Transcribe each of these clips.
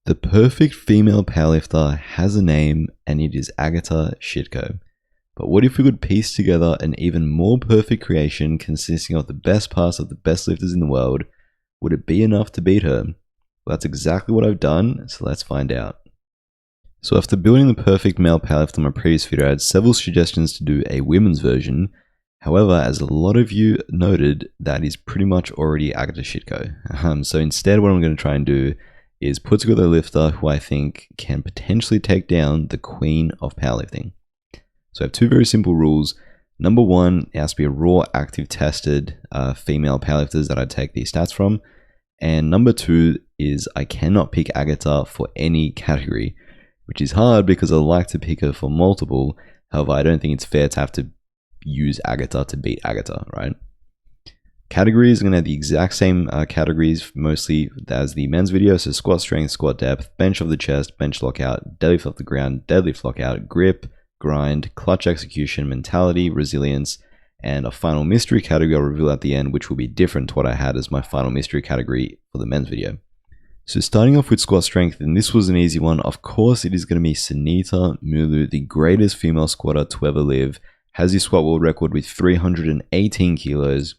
The perfect female powerlifter has a name, and it is Agata Sitko. But what if we could piece together an even more perfect creation consisting of the best parts of the best lifters in the world? Would it be enough to beat her? Well, that's exactly what I've done, so let's find out. So after building the perfect male powerlifter in my previous video, I had several suggestions to do a women's version. However, as a lot of you noted, that is pretty much already Agata Sitko. So instead, what I'm going to try and do is put together a lifter who I think can potentially take down the queen of powerlifting. So I have two very simple rules. Number one, it has to be a raw, active, tested female powerlifters that I take these stats from. And number two is I cannot pick Agata for any category, which is hard because I like to pick her for multiple. However, I don't think it's fair to have to use Agata to beat Agata, right? Categories, I'm going to have the exact same categories mostly as the men's video. So squat strength, squat depth, bench of the chest, bench lockout, deadlift off the ground, deadlift lockout, grip, grind, clutch execution, mentality, resilience, and a final mystery category I'll reveal at the end, which will be different to what I had as my final mystery category for the men's video. So starting off with squat strength, and this was an easy one. Of course, it is going to be Sunita Mulu, the greatest female squatter to ever live. Has the squat world record with 318 kilos.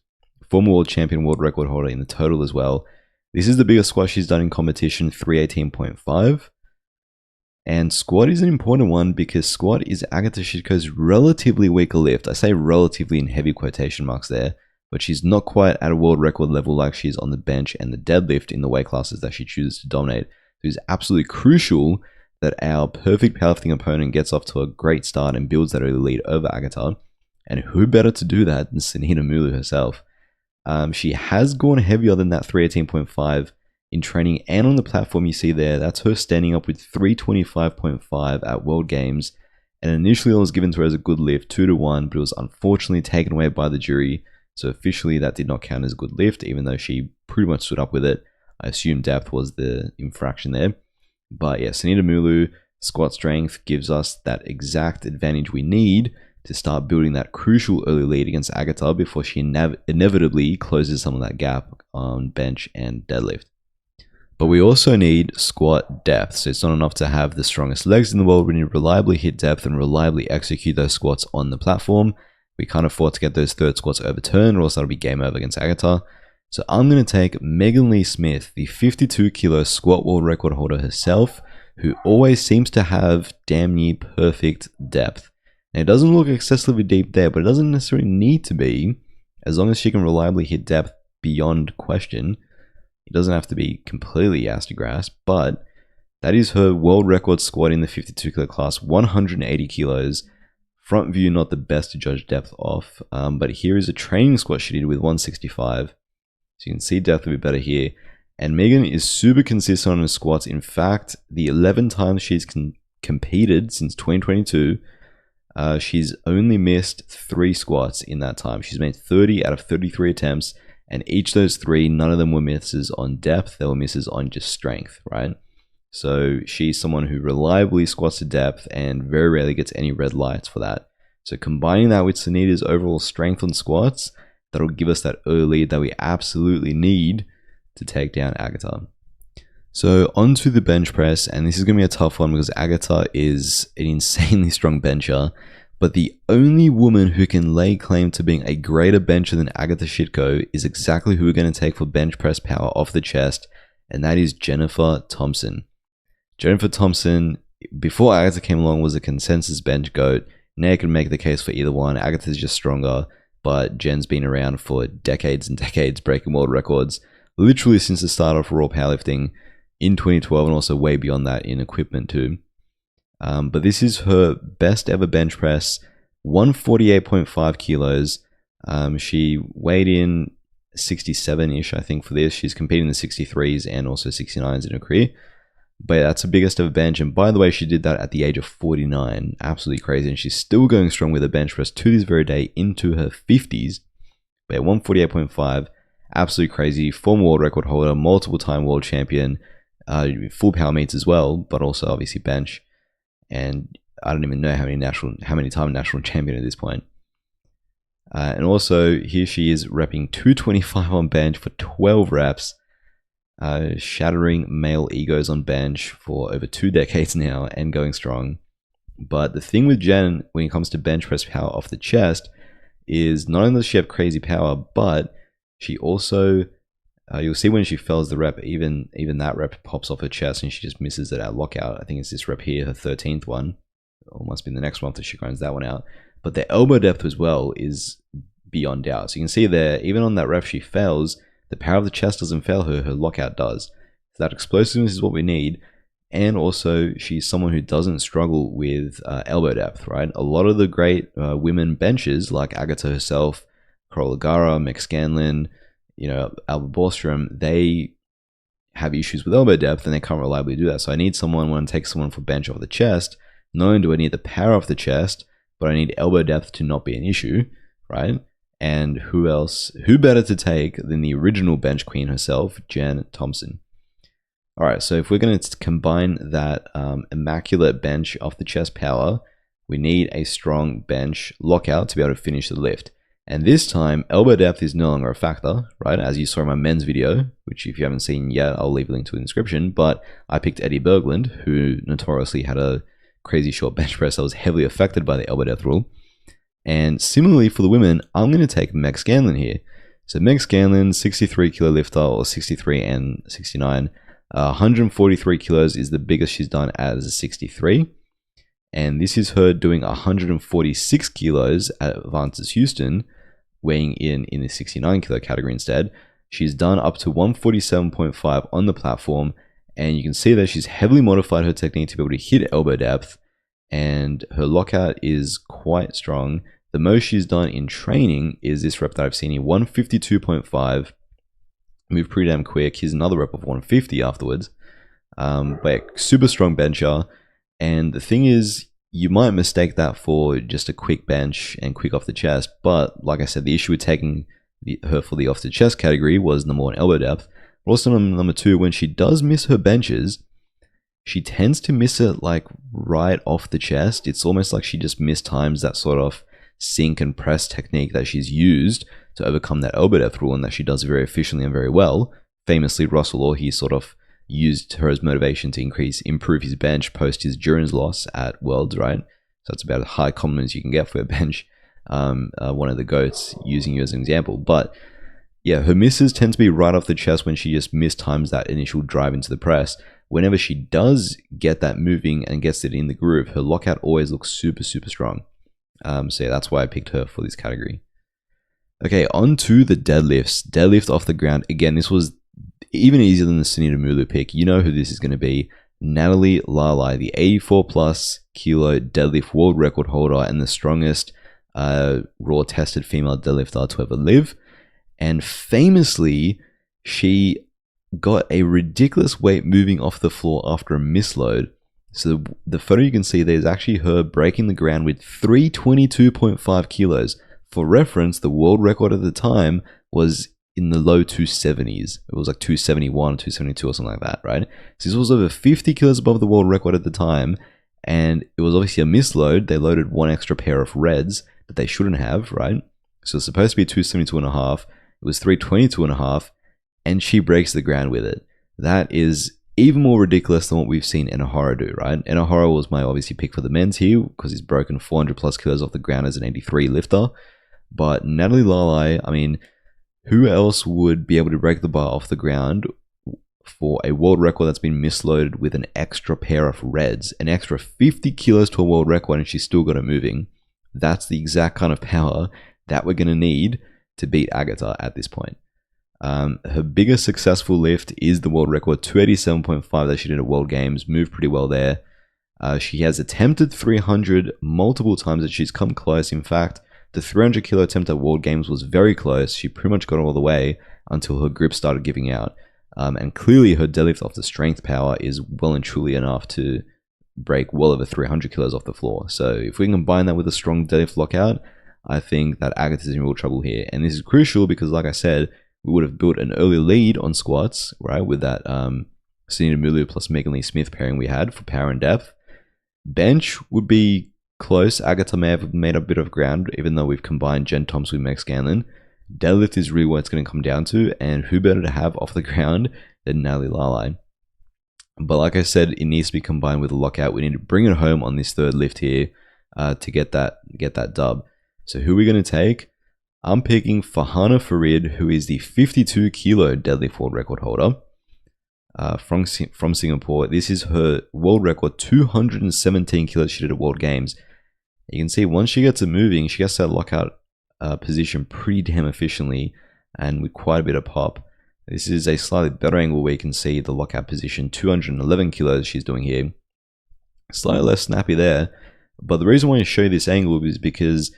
Former world champion, world record holder in the total as well. This is the biggest squat she's done in competition, 318.5. And squat is an important one because squat is Agata Sitko's relatively weaker lift. I say relatively in heavy quotation marks there, but she's not quite at a world record level like she's on the bench and the deadlift in the weight classes that she chooses to dominate. So it's absolutely crucial that our perfect powerlifting opponent gets off to a great start and builds that early lead over Agata. And who better to do that than Sunita Mulu herself? She has gone heavier than that 318.5 in training and on the platform you see there. That's her standing up with 325.5 at World Games. And initially it was given to her as a good lift, 2-1, but it was unfortunately taken away by the jury. So officially that did not count as a good lift, even though she pretty much stood up with it. I assume depth was the infraction there. But yeah, Sunita Mulu, squat strength gives us that exact advantage we need to start building that crucial early lead against Agata before she inevitably closes some of that gap on bench and deadlift. But we also need squat depth. So it's not enough to have the strongest legs in the world. We need to reliably hit depth and reliably execute those squats on the platform. We can't afford to get those third squats overturned, or else that'll be game over against Agata. So I'm going to take Megan Lee Smith, the 52 kilo squat world record holder herself, who always seems to have damn near perfect depth. And it doesn't look excessively deep there, but it doesn't necessarily need to be, as long as she can reliably hit depth beyond question. It doesn't have to be completely ass to grass, but that is her world record squat in the 52 kilo class, 180 kilos. Front view, not the best to judge depth off, but here is a training squat she did with 165. So you can see depth a bit better here. And Megan is super consistent on her squats. In fact, the 11 times she's competed since 2022, she's only missed 3 squats in that time. She's made 30 out of 33 attempts, and each of those 3, none of them were misses on depth. They were misses on just strength, right? So she's someone who reliably squats to depth and very rarely gets any red lights for that. So combining that with Sunita's overall strength on squats, that'll give us that early lead that we absolutely need to take down Agata. So onto the bench press, and this is going to be a tough one because Agata is an insanely strong bencher, but the only woman who can lay claim to being a greater bencher than Agata Sitko is exactly who we're going to take for bench press power off the chest, and that is Jennifer Thompson. Jennifer Thompson, before Agata came along, was a consensus bench GOAT. Now you can make the case for either one. Agata's just stronger, but Jen's been around for decades and decades, breaking world records, literally since the start of raw powerlifting in 2012, and also way beyond that in equipment too. But this is her best ever bench press, 148.5 kilos. She weighed in 67-ish, I think, for this. She's competing in the 63s and also 69s in her career. But that's the biggest ever bench. And by the way, she did that at the age of 49. Absolutely crazy. And she's still going strong with her bench press to this very day into her 50s. But yeah, 148.5, absolutely crazy. Former world record holder, multiple time world champion, full power meets as well, but also obviously bench. And I don't even know how many time national champion at this point. And also here she is repping 225 on bench for 12 reps. shattering male egos on bench for over 2 decades now and going strong. But the thing with Jen when it comes to bench press power off the chest is not only does she have crazy power, but she also, you'll see when she fails the rep, even that rep pops off her chest and she just misses it at lockout. I think it's this rep here, her 13th one. Or must be the next one after she grinds that one out. But the elbow depth as well is beyond doubt. So you can see there, even on that rep she fails, the power of the chest doesn't fail her, her lockout does. So that explosiveness is what we need. And also, she's someone who doesn't struggle with elbow depth, right? A lot of the great women benches, like Agata herself, Carola Gara, Meg Scanlon, Alba Borstrom, they have issues with elbow depth and they can't reliably do that. So I need someone, when I take someone for bench off the chest, not only do I need the power off the chest, but I need elbow depth to not be an issue, right? And who better to take than the original bench queen herself, Jen Thompson. All right, so if we're going to combine that immaculate bench off the chest power, we need a strong bench lockout to be able to finish the lift. And this time, elbow depth is no longer a factor, right? As you saw in my men's video, which if you haven't seen yet, I'll leave a link to in the description. But I picked Eddie Berglund, who notoriously had a crazy short bench press that was heavily affected by the elbow depth rule. And similarly for the women, I'm going to take Meg Scanlon here. So Meg Scanlon, 63 kilo lifter, or 63 and 69. 143 kilos is the biggest she's done as a 63. And this is her doing 146 kilos at Advances Houston, weighing in the 69 kilo category instead. She's done up to 147.5 on the platform. And you can see that she's heavily modified her technique to be able to hit elbow depth. And her lockout is quite strong. The most she's done in training is this rep that I've seen here, 152.5. Moved pretty damn quick. Here's another rep of 150 afterwards. But super strong bencher. And the thing is, you might mistake that for just a quick bench and quick off the chest. But like I said, the issue with taking her for the off the chest category was number one, elbow depth. But also number two, when she does miss her benches, she tends to miss it like right off the chest. It's almost like she just mistimes that sort of sink and press technique that she's used to overcome that elbow depth rule, and that she does very efficiently and very well. Famously, Russell Orr, he sort of used her as motivation to improve his bench post his Duran's loss at Worlds, right? So that's about as high compliment as you can get for a bench. One of the GOATs using you as an example. But yeah, her misses tend to be right off the chest when she just mistimes that initial drive into the press. Whenever she does get that moving and gets it in the groove, her lockout always looks super, super strong. So yeah, that's why I picked her for this category. Okay, on to the deadlifts. Deadlift off the ground. Again, this was even easier than the Sunita Mulu pick. You know who this is going to be. Natalie Lalai, the 84 plus kilo deadlift world record holder and the strongest raw tested female deadlifter to ever live. And famously, she got a ridiculous weight moving off the floor after a misload. So the photo you can see there is actually her breaking the ground with 322.5 kilos. For reference, the world record at the time was in the low 270s. It was like 271, 272 or something like that, right? So this was over 50 kilos above the world record at the time. And it was obviously a misload. They loaded one extra pair of reds that they shouldn't have, right? So it's supposed to be 272.5. It was 322.5. And she breaks the ground with it. That is even more ridiculous than what we've seen Enahara do, right? Enahara was my obviously pick for the men's here because he's broken 400 plus kilos off the ground as an 83 lifter. But Natalie Lalai, I mean, who else would be able to break the bar off the ground for a world record that's been misloaded with an extra pair of reds, an extra 50 kilos to a world record, and she's still got it moving? That's the exact kind of power that we're going to need to beat Agata at this point. Her biggest successful lift is the world record, 287.5 that she did at World Games, moved pretty well there. She has attempted 300 multiple times and she's come close. In fact, the 300 kilo attempt at World Games was very close. She pretty much got all the way until her grip started giving out. And clearly her deadlift off the strength power is well and truly enough to break well over 300 kilos off the floor. So if we can combine that with a strong deadlift lockout, I think that Agata's in real trouble here. And this is crucial because, like I said, we would have built an early lead on squats, right, with that Sunita Mulu plus Megan Lee Smith pairing we had for power and depth. Bench would be close. Agata may have made a bit of ground, even though we've combined Jen Thompson with Meg Scanlon. Deadlift is really what it's going to come down to, and who better to have off the ground than Natalie Lalai. But like I said, it needs to be combined with a lockout. We need to bring it home on this third lift here to get that dub. So who are we going to take? I'm picking Farhana Farid, who is the 52 kilo deadlift world record holder from Singapore. This is her world record, 217 kilos she did at World Games. You can see once she gets it moving, she gets that lockout position pretty damn efficiently and with quite a bit of pop. This is a slightly better angle where you can see the lockout position, 211 kilos she's doing here. Slightly less snappy there. But the reason why I show you this angle is because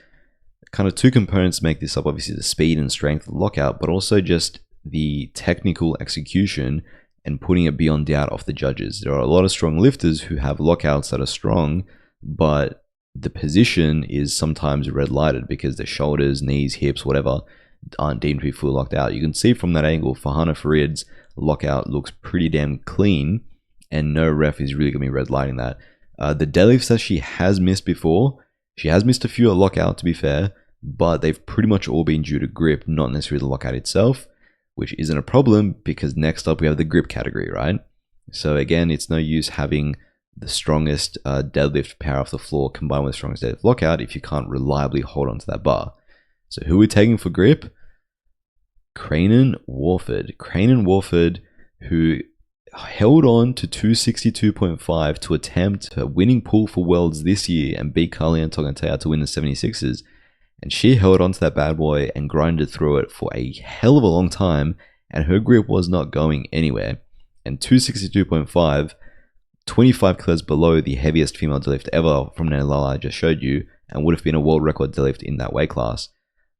kind of two components make this up. Obviously the speed and strength of the lockout, but also just the technical execution and putting it beyond doubt off the judges. There are a lot of strong lifters who have lockouts that are strong, but the position is sometimes red lighted because their shoulders, knees, hips, whatever, aren't deemed to be fully locked out. You can see from that angle, Farhana Farid's lockout looks pretty damn clean, and no ref is really going to be red lighting that. The deadlifts that she has missed before, she has missed a few at lockout to be fair, but they've pretty much all been due to grip, not necessarily the lockout itself, which isn't a problem because next up we have the grip category, right? So again, it's no use having the strongest deadlift power off the floor combined with the strongest deadlift lockout if you can't reliably hold onto that bar. So who are we taking for grip? Cranen Warford. Cranen Warford, who held on to 262.5 to attempt a winning pull for Worlds this year and beat Carly-Ann Togantea to win the 76ers. And she held on to that bad boy and grinded through it for a hell of a long time, and her grip was not going anywhere. And 262.5, 25 kilos below the heaviest female deadlift ever from Nalala I just showed you, and would have been a world record deadlift in that weight class.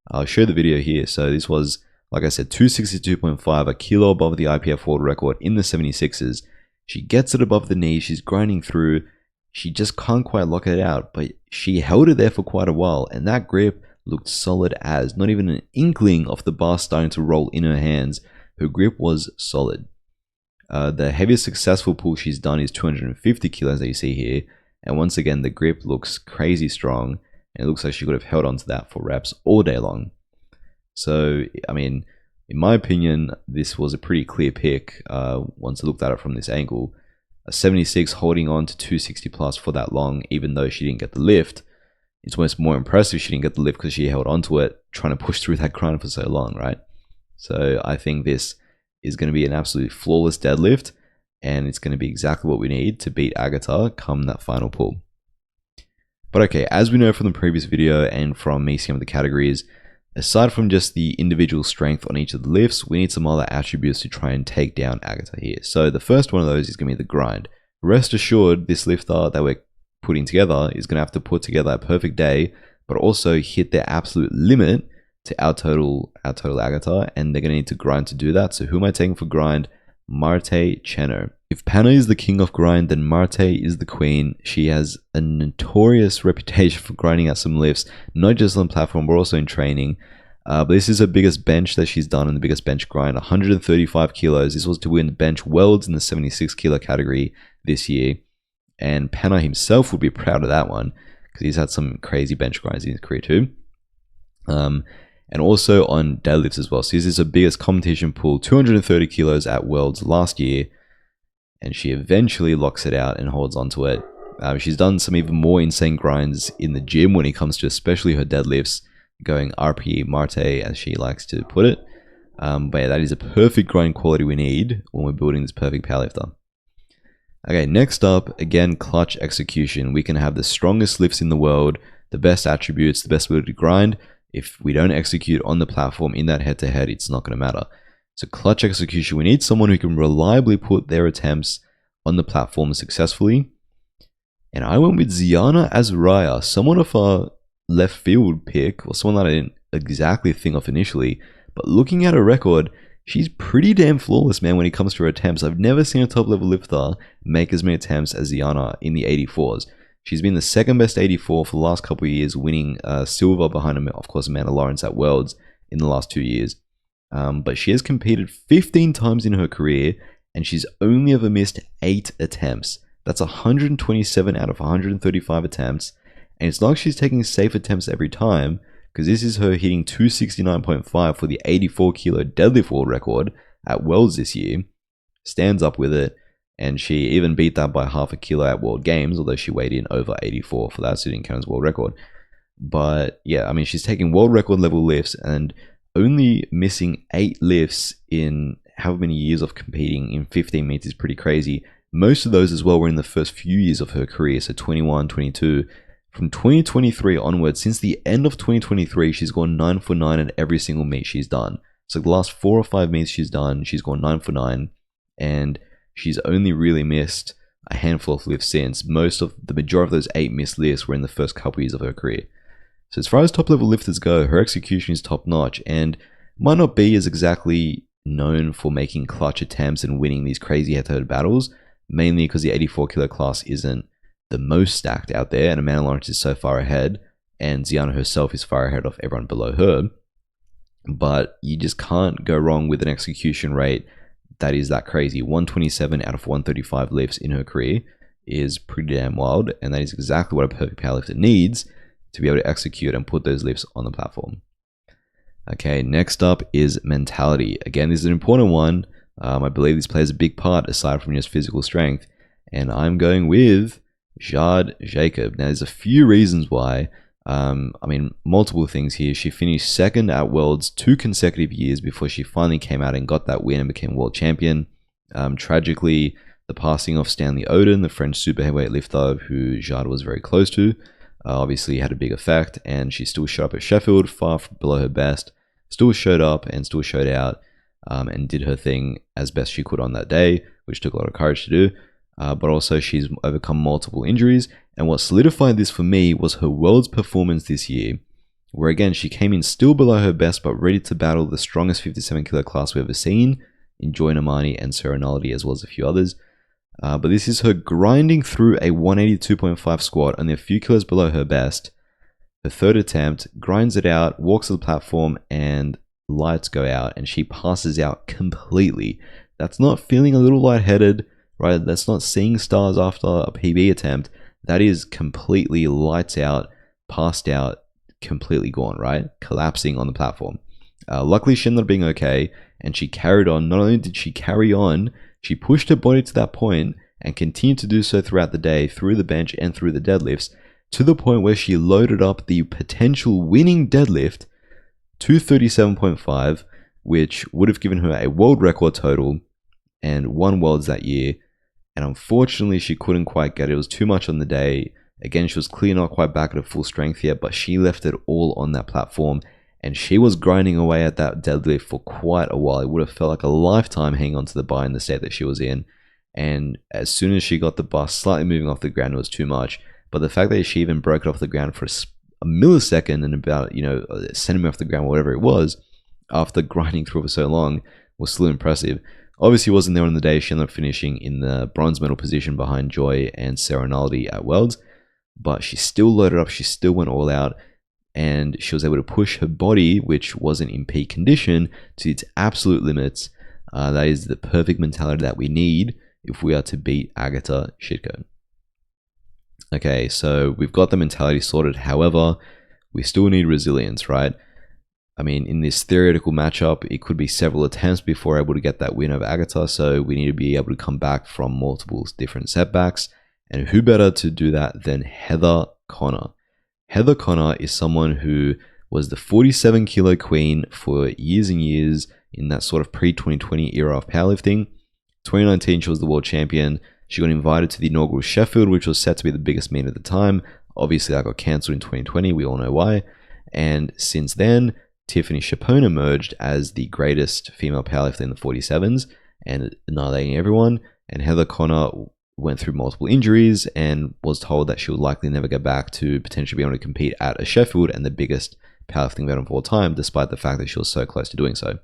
I'll show the video here. So this was, like I said, 262.5, a kilo above the IPF world record in the 76ers. She gets it above the knee, she's grinding through, she just can't quite lock it out, but she held it there for quite a while, and that grip looked solid as, not even an inkling of the bar starting to roll in her hands. Her grip was solid. The heaviest successful pull she's done is 250 kilos that you see here, and once again the grip looks crazy strong, and it looks like she could have held onto that for reps all day long. So, I mean, in my opinion, this was a pretty clear pick once I looked at it from this angle. A 76 holding on to 260 plus for that long, even though she didn't get the lift. It's almost more impressive she didn't get the lift because she held onto it, trying to push through that grind for so long, right? So I think this is going to be an absolutely flawless deadlift, and it's going to be exactly what we need to beat Agata come that final pull. But okay, as we know from the previous video and from me seeing the categories, aside from just the individual strength on each of the lifts, we need some other attributes to try and take down Agata here. So the first one of those is going to be the grind. Rest assured, this lifter that we're putting together is going to have to put together a perfect day, but also hit their absolute limit to our total Agata, and they're going to need to grind to do that. So who am I taking for grind? Marte Cheno. If Panna is the king of grind, then Marte is the queen. She has a notorious reputation for grinding out some lifts, not just on platform, but also in training. But this is her biggest bench that she's done, and the biggest bench grind, 135 kilos. This was to win bench worlds in the 76 kilo category this year. And Panna himself would be proud of that one because he's had some crazy bench grinds in his career too. And also on deadlifts as well. So this is her biggest competition pull, 230 kilos at Worlds last year. And she eventually locks it out and holds onto it. She's done some even more insane grinds in the gym when it comes to especially her deadlifts, going RPE Marte as she likes to put it. But yeah, that is a perfect grind quality we need when we're building this perfect powerlifter. Okay, next up, again, clutch execution. We can have the strongest lifts in the world, the best attributes, the best ability to grind. If we don't execute on the platform in that head-to-head, it's not going to matter. So clutch execution, we need someone who can reliably put their attempts on the platform successfully. And I went with Ziana Azuraya, someone of a left field pick, or someone that I didn't exactly think of initially. But looking at her record, she's pretty damn flawless, man, when it comes to her attempts. I've never seen a top-level lifter make as many attempts as Ziana in the 84s. She's been the second best 84 for the last couple of years, winning silver behind, of course, Amanda Lawrence at Worlds in the last 2 years. But she has competed 15 times in her career, and she's only ever missed 8 attempts. That's 127 out of 135 attempts, and it's not like she's taking safe attempts every time, because this is her hitting 269.5 for the 84 kilo deadlift world record at Worlds this year. stands up with it, and she even beat that by half a kilo at World Games, although she weighed in over 84 for that, so it didn't count as world record. But yeah, I mean, she's taking world record level lifts and only missing 8 lifts in how many years of competing in 15 meters is pretty crazy. Most of those as well were in the first few years of her career, so 21, 22. From 2023 onwards, since the end of 2023, she's gone 9 for 9 at every single meet she's done. So the last 4 or 5 meets she's done, she's gone 9 for 9, and she's only really missed a handful of lifts since. The majority of those 8 missed lifts were in the first couple years of her career. So as far as top level lifters go, her execution is top notch, and might not be as exactly known for making clutch attempts and winning these crazy head-to-head battles, mainly because the 84 kilo class isn't the most stacked out there, and Amanda Lawrence is so far ahead, and Ziana herself is far ahead of everyone below her. But you just can't go wrong with an execution rate that is that crazy. 127 out of 135 lifts in her career is pretty damn wild, and that is exactly what a perfect powerlifter needs to be able to execute and put those lifts on the platform. Okay, next up is mentality. Again, this is an important one. I believe this plays a big part aside from just physical strength, and I'm going with Jade Jacob. Now, there's a few reasons why. I mean, multiple things here. She finished second at Worlds 2 consecutive years before she finally came out and got that win and became world champion. Tragically, the passing of Stanley Oden, the French super heavyweight lifter who Jade was very close to, obviously had a big effect, and she still showed up at Sheffield, far below her best, still showed up and still showed out, and did her thing as best she could on that day, which took a lot of courage to do. But also she's overcome multiple injuries, and what solidified this for me was her Worlds performance this year, where again she came in still below her best but ready to battle the strongest 57 kilo class we've ever seen in Joy Namani and Sarah Naldi, as well as a few others. But this is her grinding through a 182.5 squat, only a few kilos below her best. Her third attempt, grinds it out, walks to the platform, and lights go out, and she passes out completely. That's not feeling a little lightheaded, right? That's not seeing stars after a PB attempt. That is completely lights out, passed out, completely gone, right? Collapsing on the platform. Luckily, she ended up being okay, and she carried on. Not only did she carry on, she pushed her body to that point and continued to do so throughout the day, through the bench and through the deadlifts, to the point where she loaded up the potential winning deadlift to 37.5, which would have given her a world record total and won Worlds that year. And unfortunately, she couldn't quite get it. It was too much on the day. Again, she was clearly not quite back at her full strength yet, but she left it all on that platform, and she was grinding away at that deadlift for quite a while. It would have felt like a lifetime hanging on to the bar in the state that she was in. And as soon as she got the bar slightly moving off the ground, it was too much. But the fact that she even broke it off the ground for a millisecond and about, a centimeter off the ground, whatever it was, after grinding through for so long, was still impressive. Obviously wasn't there on the day. She ended up finishing in the bronze medal position behind Joy and Sarah Naldi at Worlds, but she still loaded up, she still went all out, and she was able to push her body, which wasn't in peak condition, to its absolute limits. That is the perfect mentality that we need if we are to beat Agata Sitko. Okay, so we've got the mentality sorted. However, we still need resilience, right? I mean, in this theoretical matchup, it could be several attempts before we're able to get that win over Agata, so we need to be able to come back from multiple different setbacks. And who better to do that than Heather Connor? Heather Connor is someone who was the 47 kilo queen for years and years in that sort of pre-2020 era of powerlifting. 2019, she was the world champion. She got invited to the inaugural Sheffield, which was set to be the biggest meet at the time. Obviously, that got cancelled in 2020. We all know why. And since then, Tiffany Chapone emerged as the greatest female powerlifter in the 47s and annihilating everyone. And Heather Connor went through multiple injuries and was told that she would likely never get back to potentially be able to compete at a Sheffield and the biggest powerlifting event of all time, despite the fact that she was so close to doing so.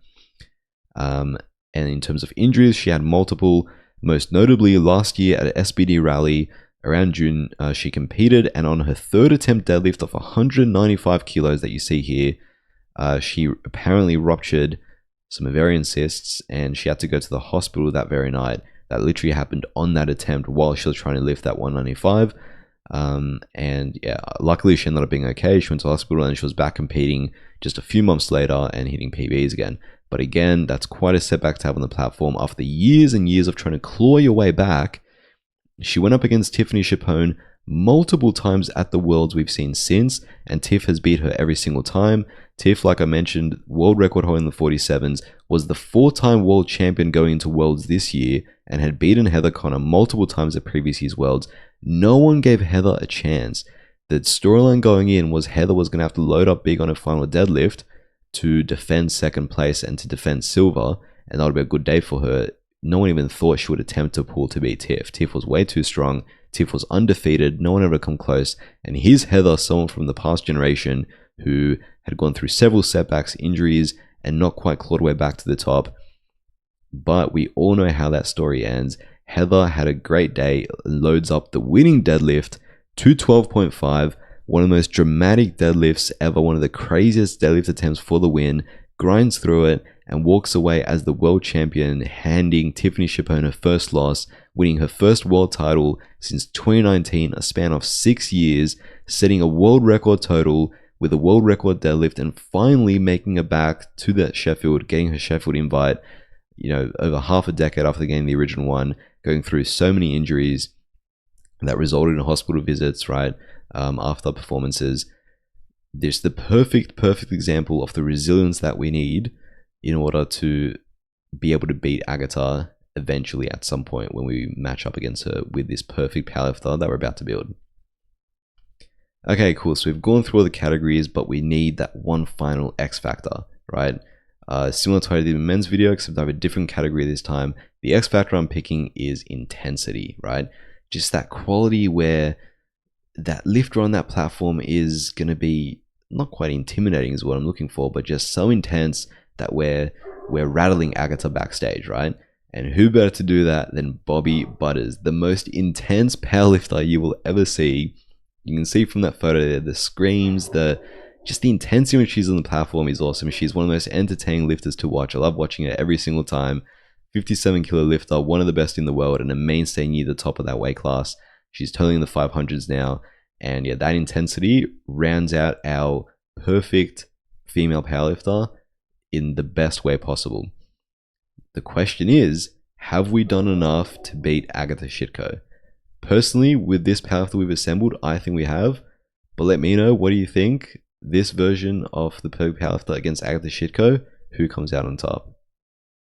And in terms of injuries, she had multiple. Most notably, last year at an SBD rally around June, she competed, and on her third attempt deadlift of 195 kilos that you see here, she apparently ruptured some ovarian cysts, and she had to go to the hospital that very night. That literally happened on that attempt while she was trying to lift that 195. And yeah, luckily she ended up being okay. She went to the hospital and she was back competing just a few months later and hitting PBs again. But again, that's quite a setback to have on the platform. After years and years of trying to claw your way back, she went up against Tiffany Chapone multiple times at the Worlds we've seen since, and Tiff has beat her every single time. Tiff, like I mentioned, world record holder in the 47s, was the 4-time world champion going into Worlds this year, and had beaten Heather Connor multiple times at previous year's Worlds. No one gave Heather a chance. The storyline going in was Heather was going to have to load up big on her final deadlift to defend second place and to defend silver, and that would be a good day for her. No one even thought she would attempt to pull to beat Tiff. Tiff was way too strong. Tiff was undefeated. No one ever come close. And here's Heather, someone from the past generation who had gone through several setbacks, injuries, and not quite clawed her way back to the top. But we all know how that story ends. Heather had a great day, loads up the winning deadlift to 12.5, one of the most dramatic deadlifts ever, one of the craziest deadlift attempts for the win, grinds through it, and walks away as the world champion, handing Tiffany Chapone her first loss, winning her first world title since 2019, a span of 6 years, setting a world record total with a world record deadlift, and finally making it back to that Sheffield, getting her Sheffield invite, over half a decade after getting the original one, going through so many injuries that resulted in hospital visits, right, after performances. There's the perfect example of the resilience that we need in order to be able to beat Agata eventually at some point when we match up against her with this perfect powerlifter that we're about to build. Okay, cool. So we've gone through all the categories, but we need that one final X factor, right? Similar to how I did in the men's video, except I have a different category this time. The X factor I'm picking is intensity, right? Just that quality where that lifter on that platform is going to be not quite intimidating is what I'm looking for, but just so intense that we're rattling Agata backstage, right? And who better to do that than Bobby Butters, the most intense powerlifter you will ever see. You can see from that photo there, the screams, just the intensity when she's on the platform is awesome. She's one of the most entertaining lifters to watch. I love watching her every single time. 57 kilo lifter, one of the best in the world, and a mainstay near the top of that weight class. She's totally in the 500s now. And yeah, that intensity rounds out our perfect female powerlifter in the best way possible. The question is, have we done enough to beat Agata Sitko? Personally, with this powerlifter we've assembled, I think we have. But let me know, what do you think? This version of the perfect powerlifter against Agata Sitko, who comes out on top?